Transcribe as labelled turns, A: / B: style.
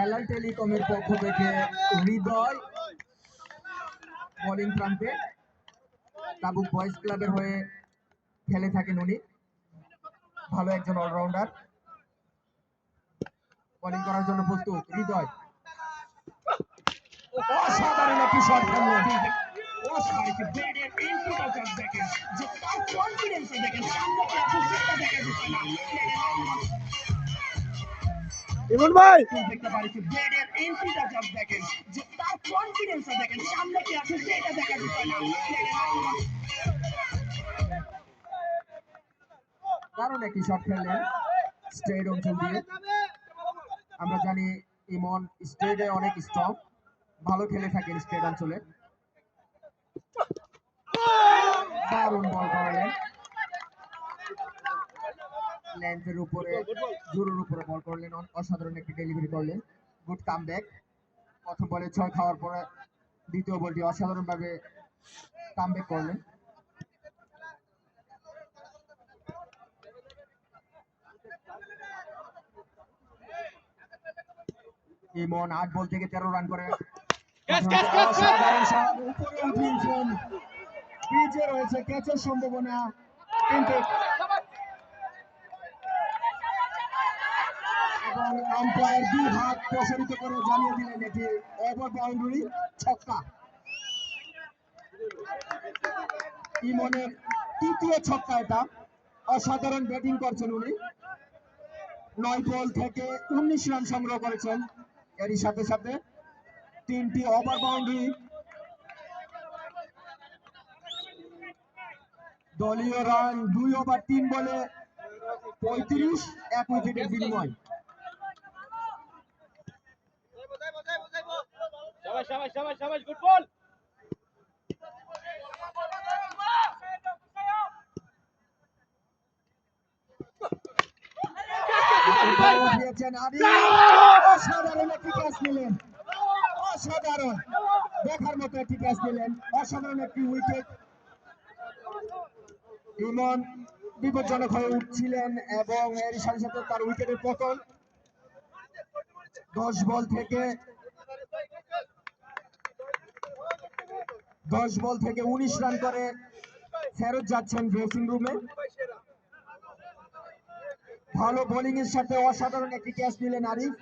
A: হেলাল টেলিকমের পক্ষ থেকে হৃদয় বোলিং প্রান্তে। তাবুক বয়েজ ক্লাবের হয়ে খেলে থাকেন উনি, ভালো একজন অলরাউন্ডার। বোলিং করার জন্য প্রস্তুত হৃদয়। অসাধারণ একটি শট খেললেন।
B: ইমন ভাই
A: দেখতে পাচ্ছি ব্লেডের এন্ট্রিটা জাস্ট দেখেন, যে তার কনফিডেন্সটা দেখেন, সামনে কি আছে সেটা দেখা যাচ্ছে না। দারুণ একটি শট খেললেন স্ট্রেট অঞ্চল দিয়ে। আমরা জানি ইমন স্ট্রেটে অনেক স্ট্রং, ভালো খেলে থাকেন স্ট্রেট অঞ্চলে। দারুণ বল করলেন, লেন্থের উপরে জোরের উপরে বল করলেন, অসাধারণ একটি ডেলিভারি করলেন। Good comeback. প্রথম বলে 6 খাওয়ার পরে দ্বিতীয় বলটি অসাধারণ ভাবে কাম ব্যাক করলেন। ইমন 8 বল থেকে 13 রান করে অসাধারণ শট, উপরে উঠিয়েছেন। পিচে রয়েছে ক্যাচের সম্ভাবনা, কিন্তু এবং আম্পায়ার 2 হাত প্রসারিত করে জানিয়ে দিলেন এটি ওভার বাউন্ডারি, ছক্কা। ইমনের তৃতীয় ছক্কা এটা। অসাধারণ ব্যাটিং করছেন উনি, 9 বল থেকে 19 রান সংগ্রহ করেছেন। এরই সাথে সাথে 3টি ওভার বাউন্ডারি। দলীয় রান 2 ওভার 3 বলে 35, 1 উইকেটের বিনিময়।
B: Good ball.
A: অসাধারণ একটি ক্যাচ নিলেন, অসাধারণ, দেখার মতো একটি ক্যাচ নিলেন, অসাধারণ একটি উইকেট। ইমন বিপজ্জনক হয়ে উঠছিলেন এবং এর সাথে সাথে তার উইকেটের পতন। 10 বল থেকে 19 রান করে ফেরত যাচ্ছেন ড্রেসিং রুমে। ভালো বোলিং এর সাথে অসাধারণ একটি ক্যাচ নিলেন আরিফ।